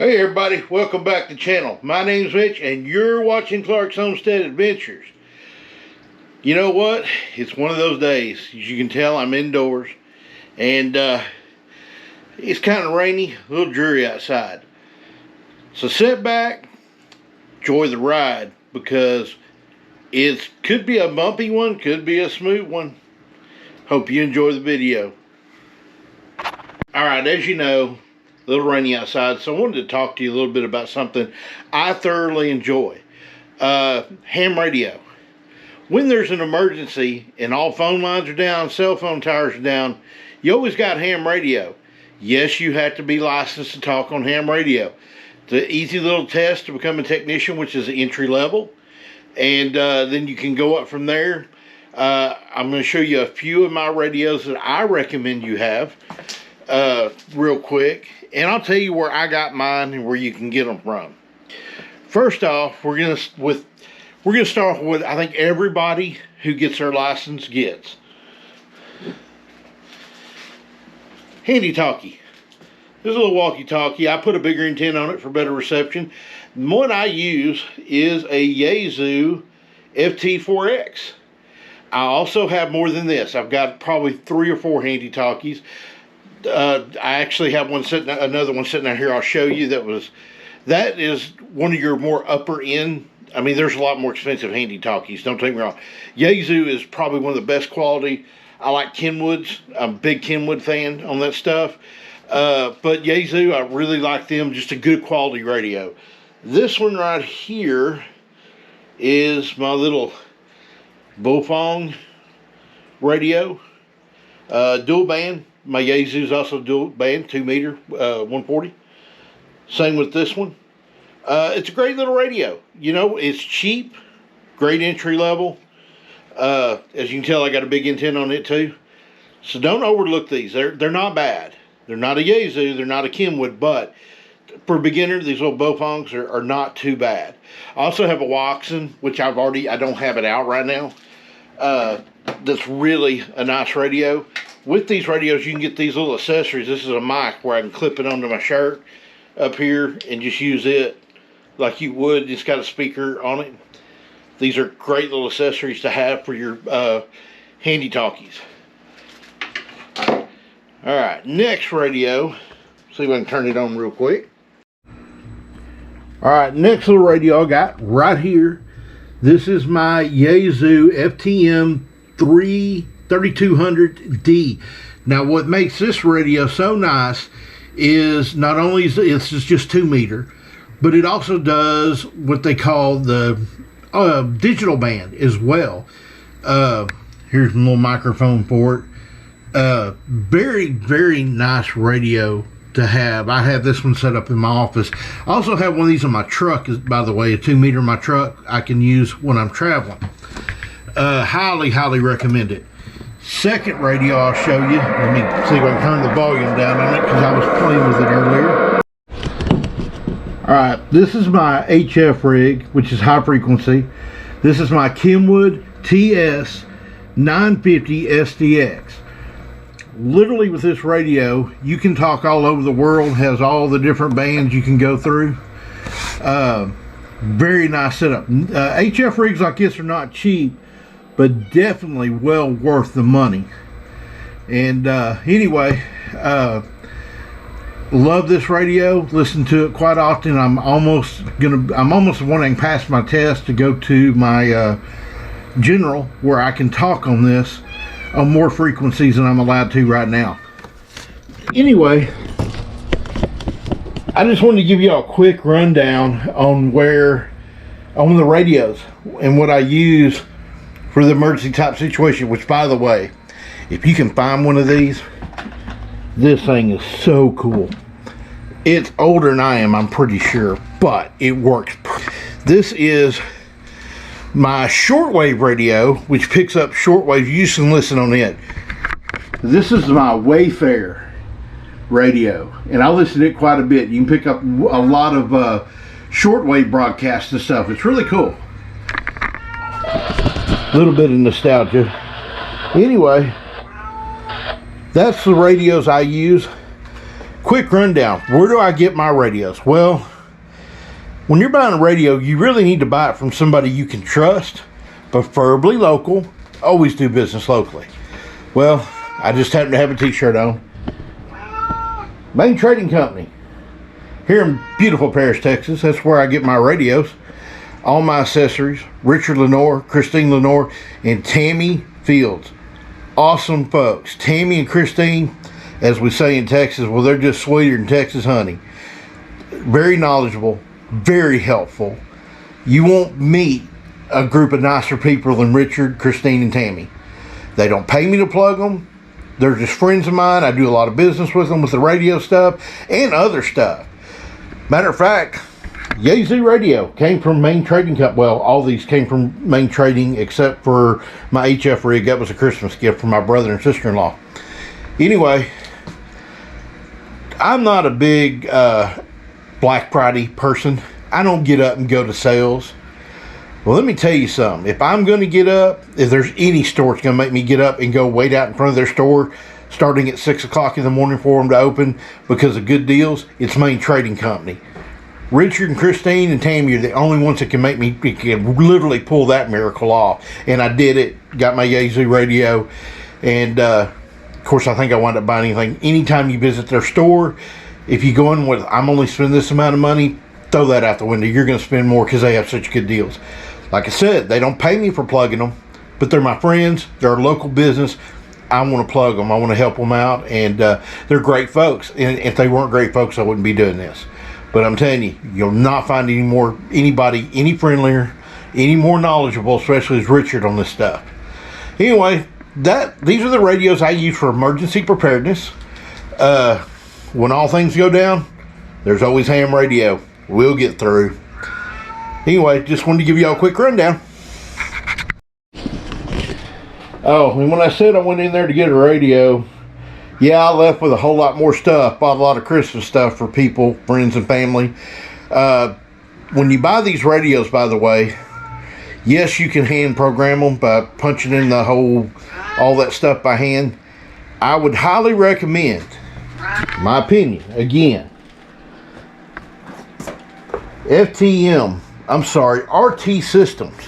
Hey everybody, welcome back to the channel. My name's Mitch and you're watching Clark's Homestead Adventures. You know what? It's one of those days. As you can tell, I'm indoors and it's kind of rainy, a little dreary outside. So sit back, enjoy the ride, because it could be a bumpy one, could be a smooth one. Hope you enjoy the video. Alright, as you know, a little rainy outside, so I wanted to talk to you a little bit about something I thoroughly enjoy. Ham radio. When there's an emergency and all phone lines are down, cell phone towers are down, you always got ham radio. Yes, you have to be licensed to talk on ham radio. It's an easy little test to become a technician, which is entry level, and then you can go up from there. I'm going to show you a few of my radios that I recommend you have real quick. And I'll tell you where I got mine and where you can get them from. First off, we're gonna start with what I think everybody who gets their license gets. Handy talkie. This is a little walkie-talkie. I put a bigger antenna on it for better reception. What I use is a Yaesu FT4X. I also have more than this. I've got probably 3 or 4 handy talkies. I actually have another one sitting out here. I'll show you. That is one of your more upper end. I mean, there's a lot more expensive handy talkies, don't take me wrong. Yaesu is probably one of the best quality. I like Kenwoods. I'm a big Kenwood fan on that stuff. But Yaesu, I really like them. Just a good quality radio. This one right here is my little Bofong radio, dual band. My Yaesu is also dual band, 2 meter, 140. Same with this one. It's a great little radio. You know, it's cheap, great entry level. As you can tell, I got a big antenna on it too. So don't overlook these. They're not bad. They're not a Yaesu, they're not a Kenwood, but for a beginner, these little Bofongs are not too bad. I also have a Waxen, which I don't have it out right now. That's really a nice radio. With these radios, you can get these little accessories. This is a mic where I can clip it onto my shirt up here and just use it like you would. It's got a speaker on it. These are great little accessories to have for your handy talkies. Alright, next radio. See if I can turn it on real quick. Alright, next little radio I got right here. This is my Yaesu FTM 3200D. Now what makes this radio so nice is not only is it's just 2 meter, but it also does what they call the digital band as well. Here's a little microphone for it. Very, very nice radio to have. I have this one set up in my office. I also have one of these in my truck, by the way, a 2 meter in my truck I can use when I'm traveling. Highly recommend it. Second radio I'll show you. Let me see if I can turn the volume down on it because I was playing with it earlier. Alright, this is my HF rig, which is high frequency. This is my Kenwood Ts 950 SDX. Literally with this radio, you can talk all over the world. Has all the different bands you can go through. Very nice setup. HF rigs like this are not cheap, but definitely well worth the money. And anyway, love this radio. Listen to it quite often. I'm almost wanting to pass my test to go to my general, where I can talk on this on more frequencies than I'm allowed to right now. Anyway, I just wanted to give you a quick rundown on the radios and what I use for the emergency type situation, which, by the way, if you can find one of these, this thing is so cool. It's older than I am, I'm pretty sure, but it works. This is my shortwave radio, which picks up shortwave. You can listen on it. This is my Wayfair radio, and I listen to it quite a bit. You can pick up a lot of shortwave broadcasts and stuff. It's really cool. A little bit of nostalgia. Anyway, that's the radios I use. quick rundown. Where do I get my radios? Well, when you're buying a radio, you really need to buy it from somebody you can trust, preferably local. Always do business locally. Well, I just happen to have a t-shirt on. Main Trading Company. Here in beautiful Paris, Texas. That's where I get my radios. All my accessories. Richard Lenore, Christine Lenore, and Tammy Fields. Awesome folks. Tammy and Christine, as we say in Texas, well, they're just sweeter than Texas honey. Very knowledgeable, very helpful. You won't meet a group of nicer people than Richard, Christine, and Tammy. They don't pay me to plug them. They're just friends of mine. I do a lot of business with them with the radio stuff and other stuff. Matter of fact, Yazoo Radio came from Main Trading Company. Well, all these came from Main Trading except for my HF rig. That was a Christmas gift from my brother and sister-in-law. Anyway, I'm not a big Black Friday person. I don't get up and go to sales. Well, let me tell you something. If I'm going to get up, if there's any store that's going to make me get up and go wait out in front of their store starting at 6 o'clock in the morning for them to open because of good deals, it's Main Trading Company. Richard and Christine and Tammy are the only ones that can make me can literally pull that miracle off. And I did it. Got my Yazoo radio. And, of course, I think I wound up buying anything. Anytime you visit their store, if you go in with, I'm only spending this amount of money, throw that out the window. You're going to spend more because they have such good deals. Like I said, they don't pay me for plugging them, but they're my friends. They're a local business. I want to plug them. I want to help them out. And they're great folks. And if they weren't great folks, I wouldn't be doing this. But I'm telling you, you'll not find anybody any friendlier, any more knowledgeable, especially as Richard on this stuff. Anyway, these are the radios I use for emergency preparedness. When all things go down, there's always ham radio. We'll get through. Anyway, just wanted to give y'all a quick rundown. Oh, and when I said I went in there to get a radio, yeah, I left with a whole lot more stuff. Bought a lot of Christmas stuff for people, friends, and family. When you buy these radios, by the way, yes, you can hand program them by punching in the hole, all that stuff by hand. I would highly recommend, my opinion, again, RT Systems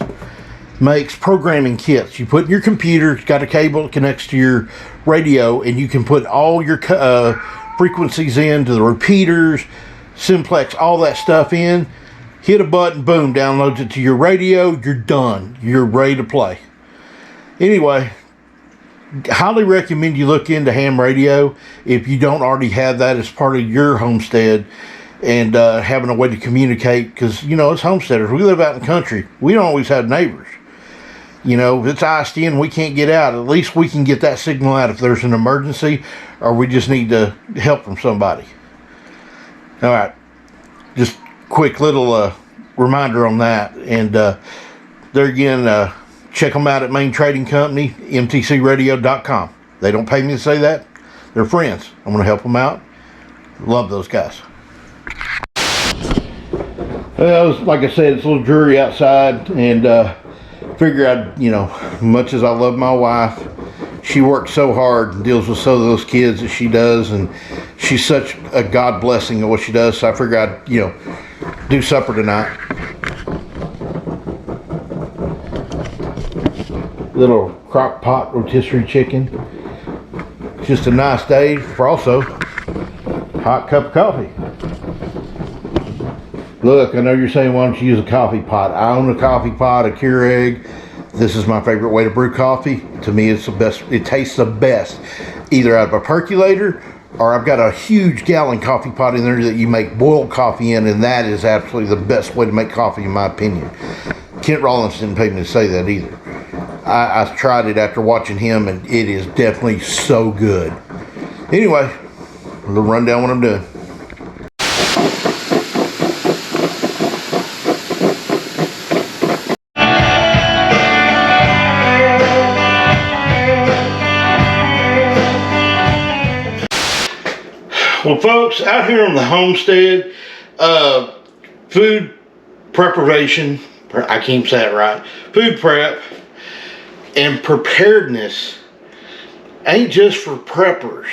makes programming kits. You put in your computer, it's got a cable that connects to your radio, and you can put all your frequencies into the repeaters, simplex, all that stuff in. Hit a button, boom, downloads it to your radio. You're done. You're ready to play. Anyway, highly recommend you look into ham radio if you don't already have that as part of your homestead. And having a way to communicate, because, you know, as homesteaders, we live out in the country. We don't always have neighbors. You know, if it's iced in, we can't get out. At least we can get that signal out if there's an emergency or we just need to help from somebody. All right. Just quick little reminder on that. And there again, check them out at Main Trading Company, mtcradio.com. They don't pay me to say that. They're friends. I'm going to help them out. Love those guys. Well, like I said, it's a little dreary outside, and figure I'd, you know, much as I love my wife, she works so hard and deals with so those kids that she does, and she's such a God blessing of what she does, so I figure I'd, you know, do supper tonight. Little crock pot rotisserie chicken. Just a nice day for also hot cup of coffee. Look, I know you're saying, why don't you use a coffee pot? I own a coffee pot, a Keurig. This is my favorite way to brew coffee. To me, it's the best. It tastes the best, either out of a percolator, or I've got a huge gallon coffee pot in there that you make boiled coffee in, and that is absolutely the best way to make coffee, in my opinion. Kent Rollins didn't pay me to say that either. I tried it after watching him, and it is definitely so good. Anyway, a little rundown what I'm doing. Well, folks, out here on the homestead, food preparation, I can't say it right, food prep and preparedness ain't just for preppers.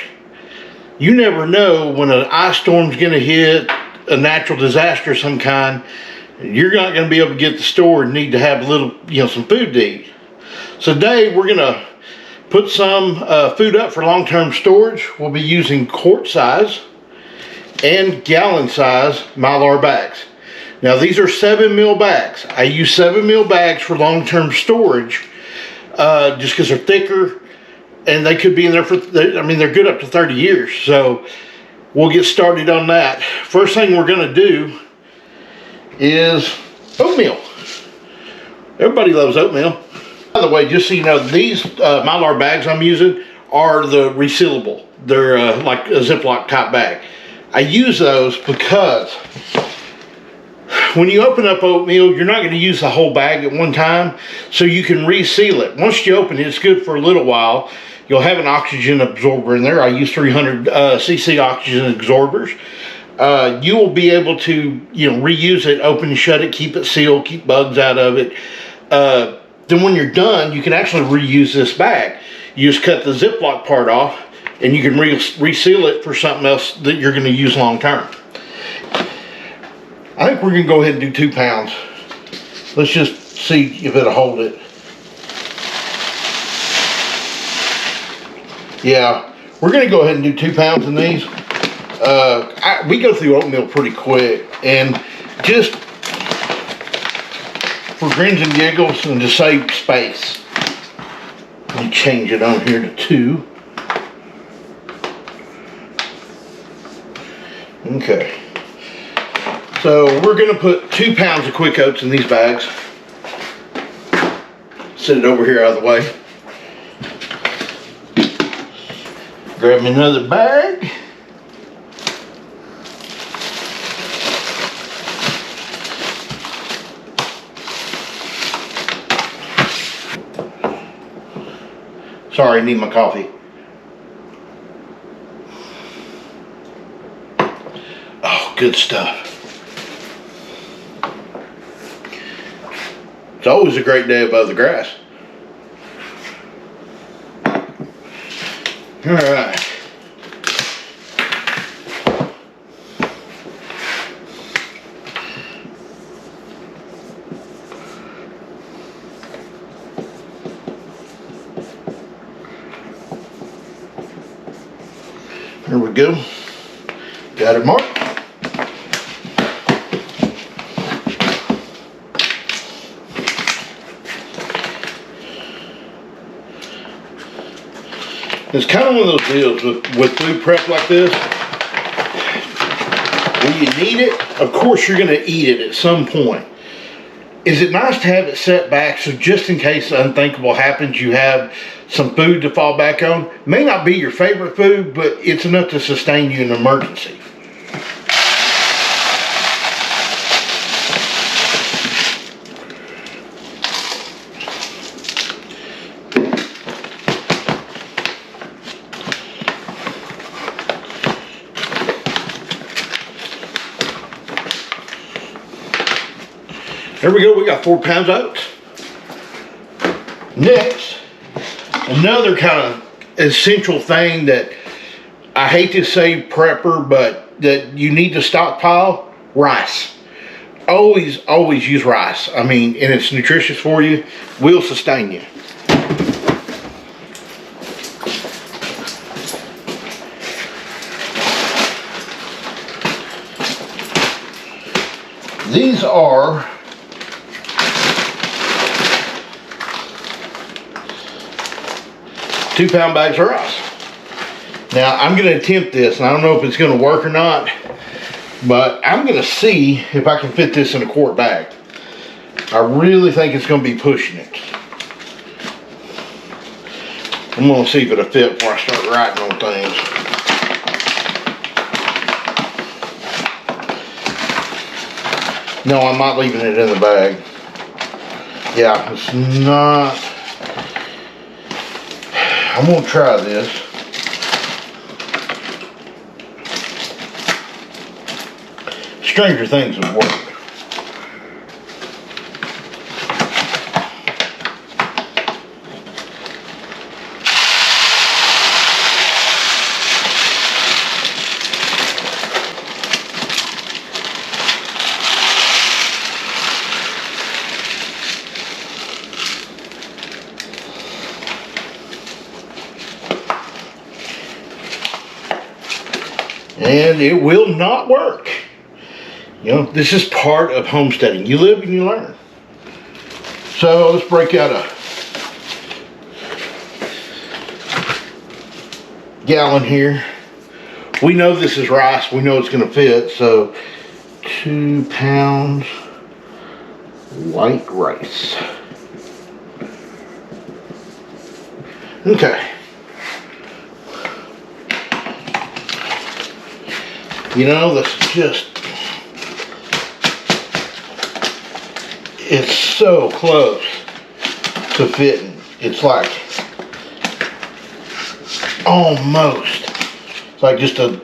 You never know when an ice storm's going to hit, a natural disaster of some kind. You're not going to be able to get to the store and need to have a little, some food to eat. So today we're going to put some food up for long-term storage. We'll be using quart size and gallon size Mylar bags. Now these are 7 mil bags. I use 7 mil bags for long-term storage just because they're thicker and they could be in there for, they're good up to 30 years. So we'll get started on that. First thing we're going to do is oatmeal. Everybody loves oatmeal. By the way, just so you know, these Mylar bags I'm using are the resealable. They're like a Ziploc type bag. I use those because when you open up oatmeal, you're not going to use the whole bag at one time, so you can reseal it. Once you open it, it's good for a little while. You'll have an oxygen absorber in there. I use 300 cc oxygen absorbers. You will be able to, reuse it, open and shut it, keep it sealed, keep bugs out of it. Then when you're done, you can actually reuse this bag. You just cut the Ziploc part off, and you can reseal it for something else that you're going to use long term. I think we're going to go ahead and do 2 pounds. Let's just see if it'll hold it. Yeah, we're going to go ahead and do 2 pounds in these. We go through oatmeal pretty quick, and just for grins and giggles and to save space, let me change it on here to 2. Okay. So we're going to put 2 pounds of quick oats in these bags. Set it over here out of the way. Grab me another bag. Sorry, I need my coffee. Oh, good stuff. It's always a great day above the grass. All right. There we go. Got it marked. It's kind of one of those deals with food prep like this. When you need it, of course you're going to eat it at some point. Is it nice to have it set back so just in case the unthinkable happens, you have some food to fall back on? May not be your favorite food, but it's enough to sustain you in an emergency. There we go, we got 4 pounds of oats. Next, another kind of essential thing that I hate to say prepper, but that you need to stockpile: rice. Always use rice. I mean, and it's nutritious for you, will sustain you. These are 2 pound bags of rice. Now I'm going to attempt this, and I don't know if it's going to work or not, but I'm going to see if I can fit this in a quart bag. I really think it's going to be pushing it. I'm going to see if it'll fit before I start writing on things. No, I'm not leaving it in the bag. Yeah, it's not. I'm going to try this. Stranger things have worked. and it will not work. You know, this is part of homesteading. You live and you learn. So let's break out a gallon here. We know this is rice. We know it's going to fit. So 2 pounds white rice. Okay. You know, this is just, it's so close to fitting. It's like almost, it's like just a,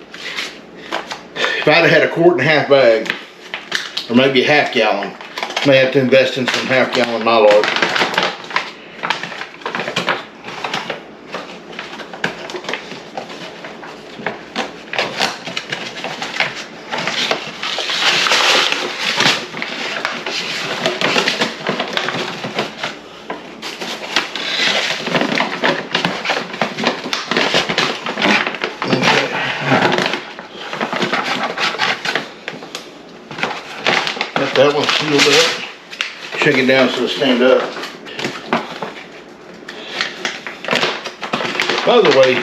if I'd have had a 1.5 quart bag, or maybe a half gallon, may have to invest in some half-gallon Mylord. That one's sealed up. Shake it down so it'll stand up. By the way,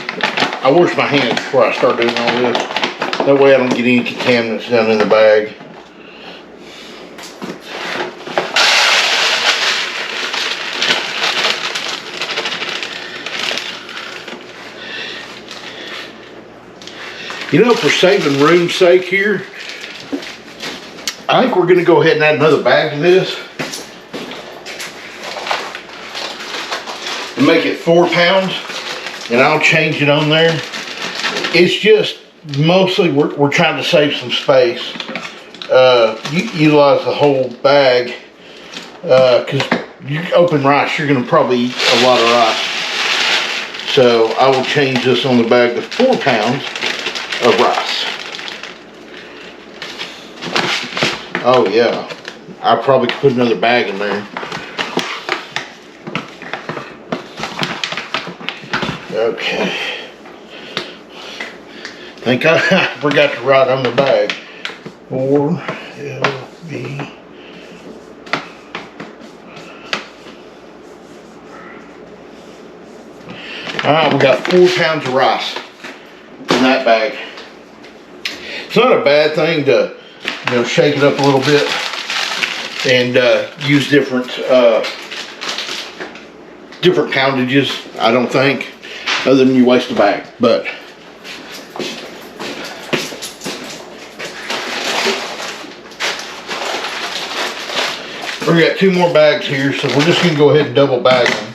I wash my hands before I start doing all this. That way I don't get any contaminants down in the bag. You know, for saving room's sake here, I think we're going to go ahead and add another bag to this and make it 4 pounds, and I'll change it on there. It's just mostly we're trying to save some space. Utilize the whole bag because you open rice, you're going to probably eat a lot of rice. So I will change this on the bag to 4 pounds of rice. Oh yeah, I probably could put another bag in there. Okay. Think I forgot to write on the bag. 4 LB. Alright, we got 4 pounds of rice in that bag. It's not a bad thing to, you know, shake it up a little bit and use different poundages. I don't think, other than you waste the bag. But we got 2 more bags here, so we're just gonna go ahead and double bag them.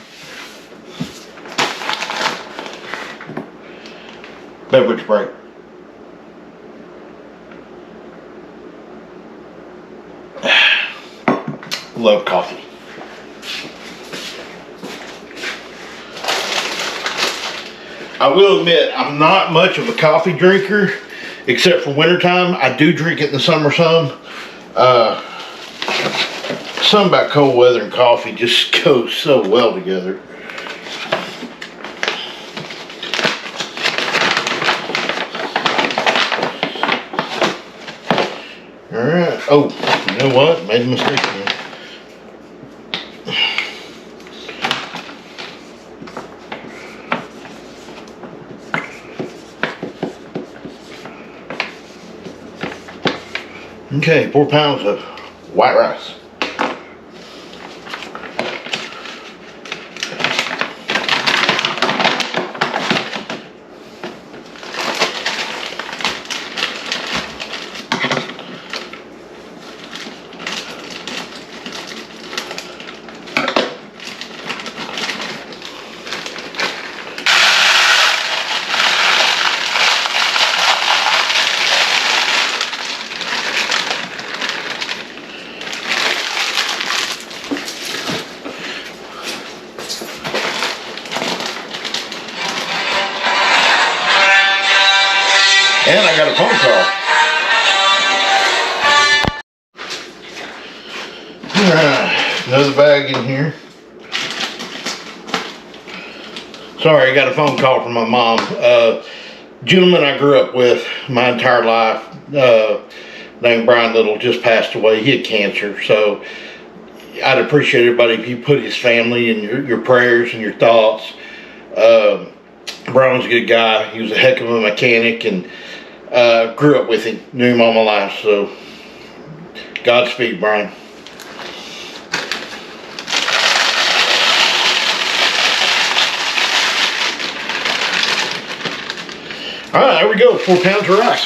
Beverage break. Love coffee. I will admit, I'm not much of a coffee drinker, except for wintertime. I do drink it in the summer some. Something about cold weather and coffee just goes so well together. Alright. Oh, you know what? Made a mistake here. Okay, 4 pounds of white rice. And I got a phone call. Alright, another bag in here. Sorry, I got a phone call from my mom. gentleman I grew up with my entire life, named Brian Little, just passed away. He had cancer, so I'd appreciate everybody if you put his family in your prayers and your thoughts. Brian was a good guy. He was a heck of a mechanic, and grew up with him, knew him all my life. So Godspeed, Brian. All right, there we go. 4 pounds of rice.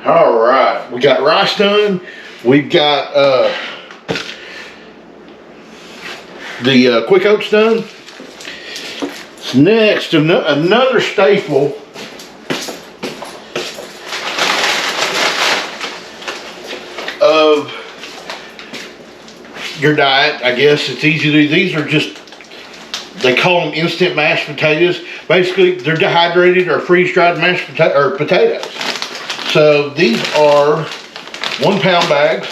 All right, we got rice done. We've got the quick oats done. Next, another staple of your diet, I guess. It's easy to do. These are just, they call them instant mashed potatoes. Basically, they're dehydrated or freeze-dried mashed potatoes. So these are 1 pound bags.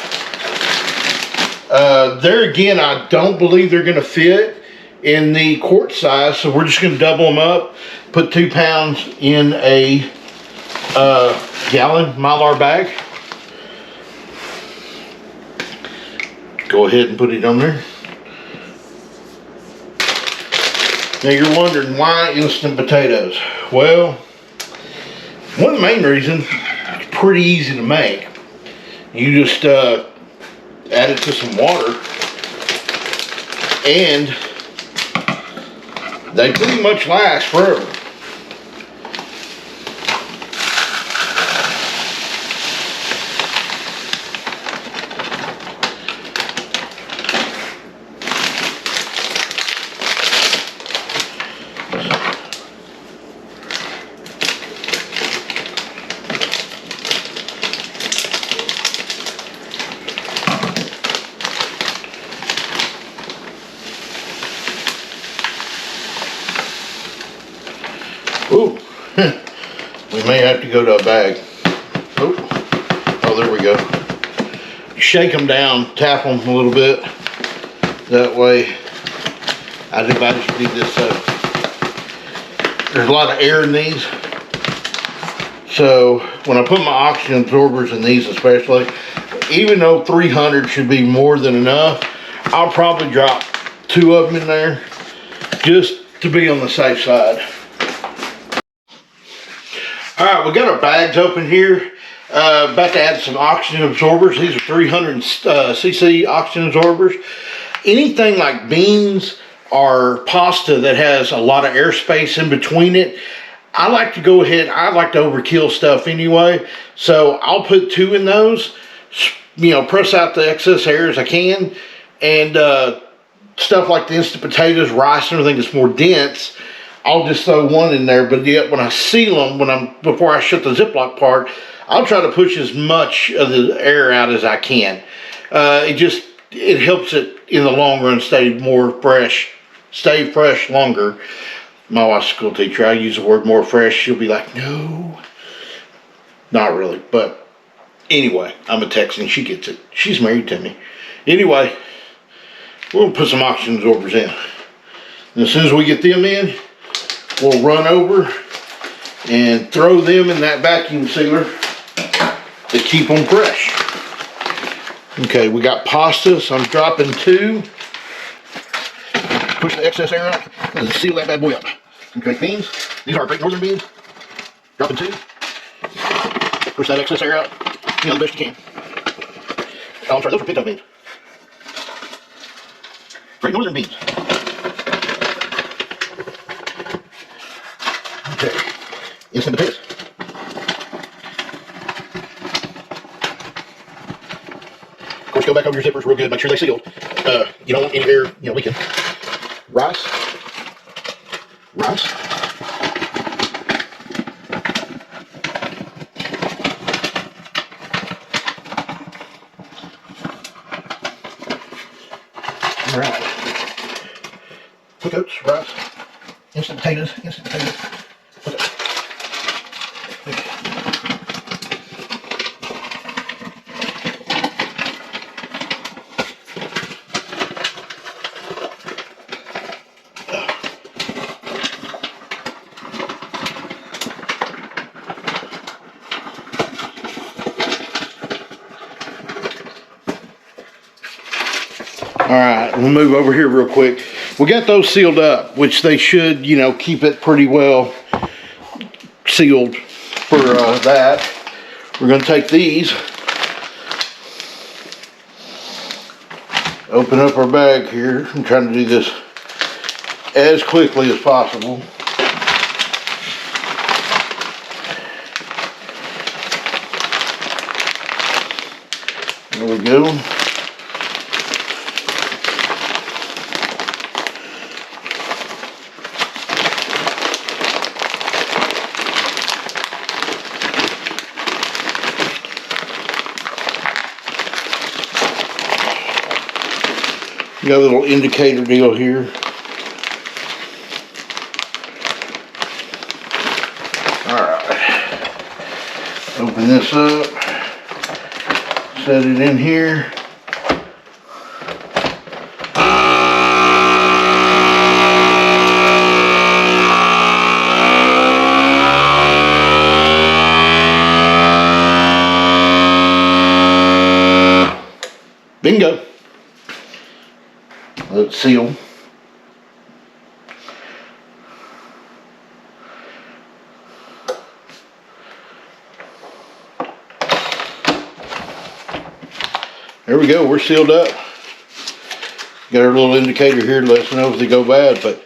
There again, I don't believe they're going to fit in the quart size, so we're just going to double them up, put 2 pounds in a gallon Mylar bag. Go ahead and put it on there. Now you're wondering why instant potatoes. Well, one of the main reasons, it's pretty easy to make. You just add it to some water, and they pretty much last forever. Ooh, we may have to go to a bag. Oh, there we go. Shake them down, tap them a little bit. That way, I just need this. There's a lot of air in these. So when I put my oxygen absorbers in these especially, even though 300 should be more than enough, I'll probably drop 2 of them in there just to be on the safe side. All right, we got our bags open here. About to add some oxygen absorbers. These are 300 cc oxygen absorbers. Anything like beans or pasta that has a lot of airspace in between it, I like to go ahead, I like to overkill stuff anyway. So I'll put 2 in those, you know, press out the excess air as I can. And stuff like the instant potatoes, rice, and everything that's more dense, I'll just throw 1 in there. But yet when I seal them, before I shut the Ziploc part, I'll try to push as much of the air out as I can. It helps it in the long run stay fresh longer. My wife's a school teacher. I use the word more fresh. She'll be like, no, not really. But anyway, I'm a Texan. She gets it. She's married to me. Anyway, we're gonna put some oxygen absorbers in. And as soon as we get them in, we'll run over and throw them in that vacuum sealer to keep them fresh. Okay, we got pasta, so I'm dropping 2. Push the excess air out and seal that bad boy up. Okay, beans, these are Great Northern beans. Dropping 2. Push that excess air out, you know, the best you can. Oh, I'm sorry, those are pinto beans. Great Northern beans. Okay, instant potatoes. Of course, go back over your zippers real good, make sure they sealed. You don't want any air, you know, leaking. Rice. All right. Quick oats, rice, instant potatoes. we'll move over here real quick. We got those sealed up, which they should, you know, keep it pretty well sealed for that. We're going to take these, open up our bag here. I'm trying to do this as quickly as possible. There we go. Got a little indicator deal here. Alright. Open this up. Set it in here. Bingo. Let's seal. There we go, we're sealed up. Got our little indicator here to let us know if they go bad, but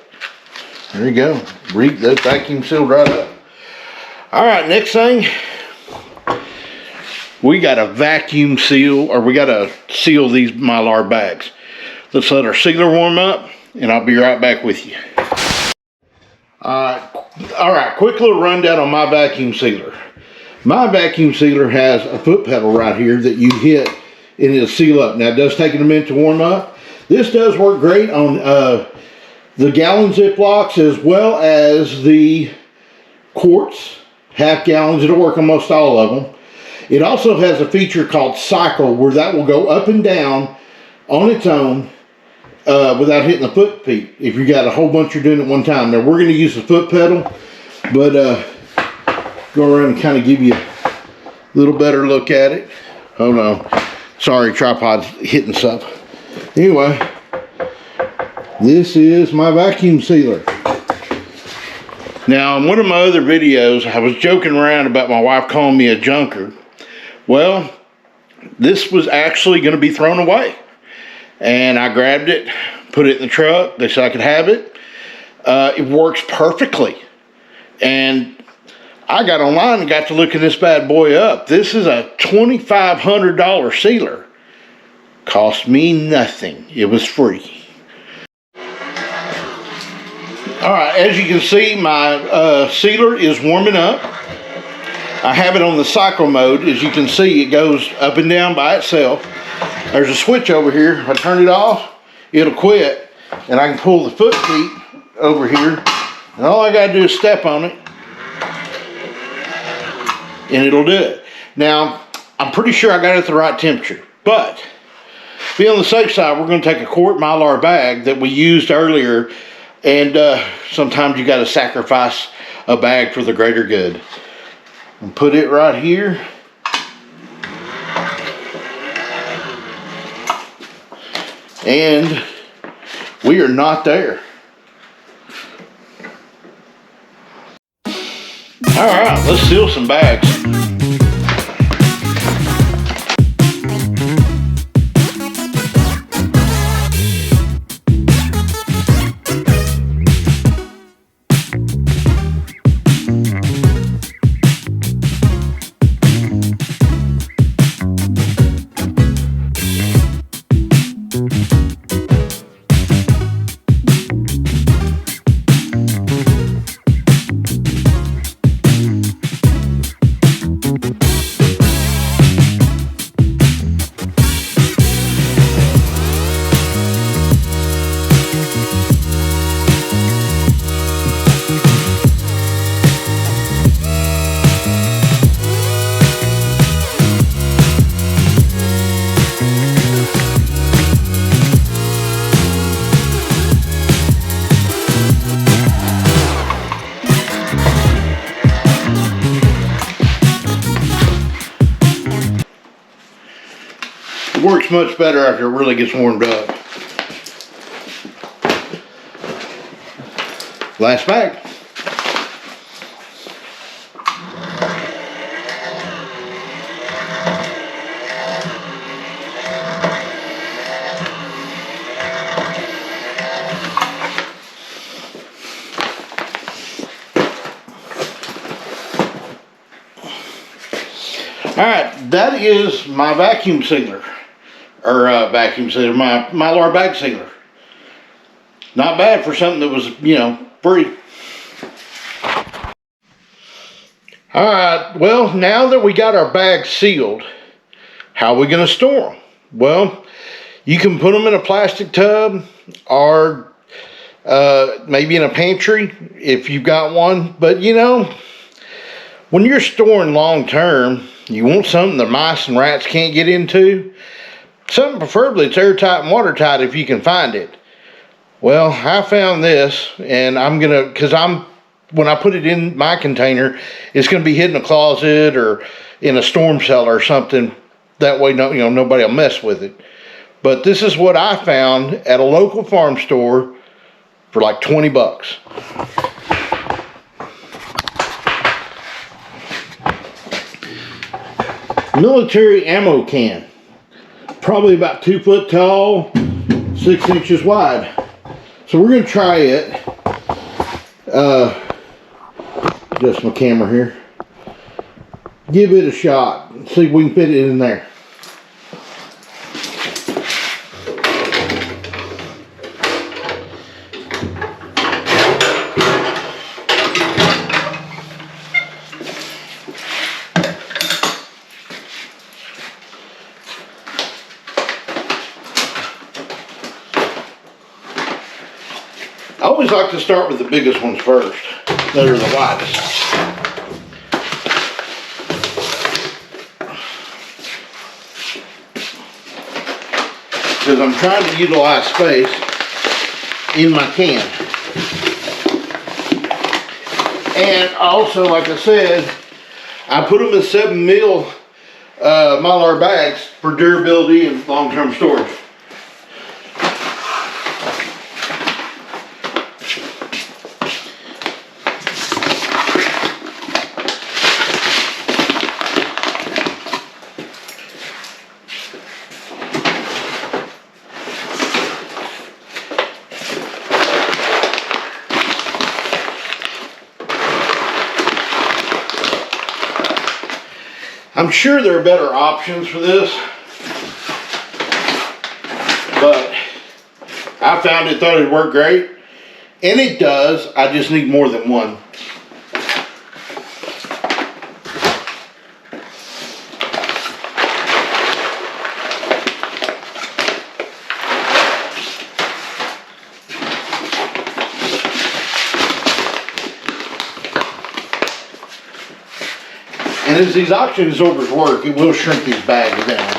there you go. That vacuum sealed right up. Alright, next thing. We got to vacuum seal, or we got to seal these Mylar bags. Let's let our sealer warm up, and I'll be right back with you. Alright, quick little rundown on my vacuum sealer. My vacuum sealer has a foot pedal right here that you hit and it'll seal up. Now it does take it a minute to warm up. This does work great on the gallon Ziplocs as well as the quarts, half gallons. It'll work on most all of them. It also has a feature called cycle where that will go up and down on its own without hitting the foot peak if you got a whole bunch you're doing at one time. Now we're going to use the foot pedal, but go around and kind of give you a little better look at it. Oh no, sorry, tripod's hitting stuff. Anyway, this is my vacuum sealer. Now in one of my other videos I was joking around about my wife calling me a junker. Well, this was actually going to be thrown away. And I grabbed it, put it in the truck. They said I could have it. It works perfectly. And I got online and got to looking this bad boy up. This is a $2,500 sealer. Cost me nothing. It was free. Alright, as you can see, my sealer is warming up. I have it on the cycle mode. As you can see, it goes up and down by itself. There's a switch over here. If I turn it off, it'll quit. And I can pull the foot feet over here. And all I gotta do is step on it. And it'll do it. Now, I'm pretty sure I got it at the right temperature. But, to be on the safe side, we're gonna take a quart Mylar bag that we used earlier. And sometimes you gotta sacrifice a bag for the greater good. And put it right here. And we are not there. All right, let's seal some bags. It works much better after it really gets warmed up. Last bag. Alright, that is my vacuum sealer. Or vacuum sealer, my Mylar bag sealer. Not bad for something that was, you know, free. Alright, well, now that we got our bags sealed, how are we going to store them? Well, you can put them in a plastic tub or maybe in a pantry if you've got one. But, you know, when you're storing long term, you want something the mice and rats can't get into. Something preferably it's airtight and watertight if you can find it. Well, I found this, and I'm gonna, when I put it in my container, it's gonna be hid in a closet or in a storm cellar or something. That way, no, you know, nobody will mess with it. But this is what I found at a local farm store for like 20 bucks. Military ammo can. Probably about 2 foot tall, 6 inches wide. So we're going to try it. Adjust my camera here. Give it a shot. See if we can fit it in there. I always like to start with the biggest ones first. That are the widest. Because I'm trying to utilize space in my can. And also, like I said, I put them in 7 mil Mylar bags for durability and long-term storage. I'm sure there are better options for this, but I found it, thought it'd work great, and it does. I just need more than one. And as these oxygen absorbers work, it will shrink these bags down.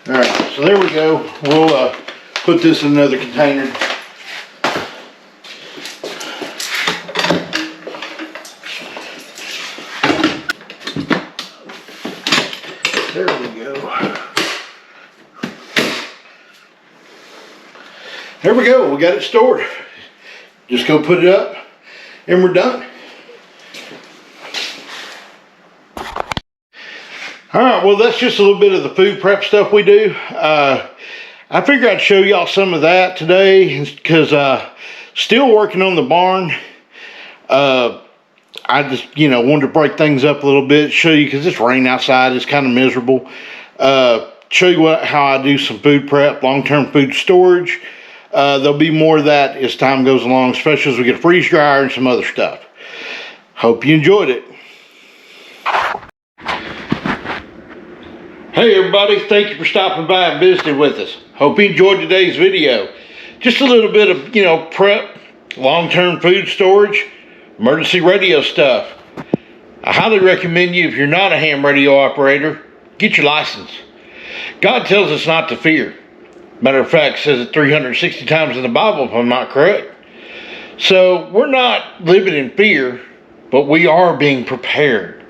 Alright, so there we go. We'll put this in another container. There we go. There we go. We got it stored. Just go put it up and we're done. Alright, well that's just a little bit of the food prep stuff we do. I figured I'd show y'all some of that today because still working on the barn. I just, you know, wanted to break things up a little bit, show you, because it's raining outside, it's kind of miserable. Show you how I do some food prep, long-term food storage. There'll be more of that as time goes along, especially as we get a freeze dryer and some other stuff. Hope you enjoyed it. Hey everybody, thank you for stopping by and visiting with us. Hope you enjoyed today's video. Just a little bit of, you know, prep, long-term food storage, emergency radio stuff. I highly recommend you, if you're not a ham radio operator, get your license. God tells us not to fear. Matter of fact, says it 360 times in the Bible, if I'm not correct. So we're not living in fear, but we are being prepared.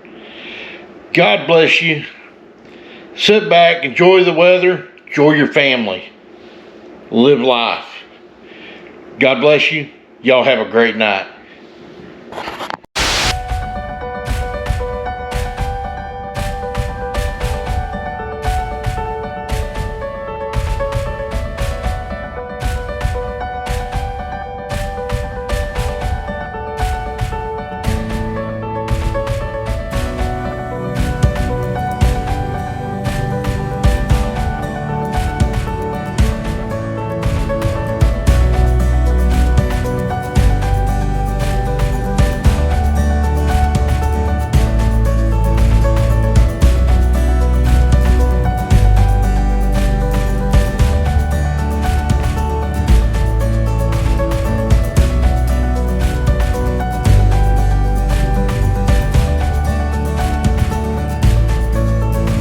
God bless you. Sit back, enjoy the weather, enjoy your family. Live life. God bless you. Y'all have a great night.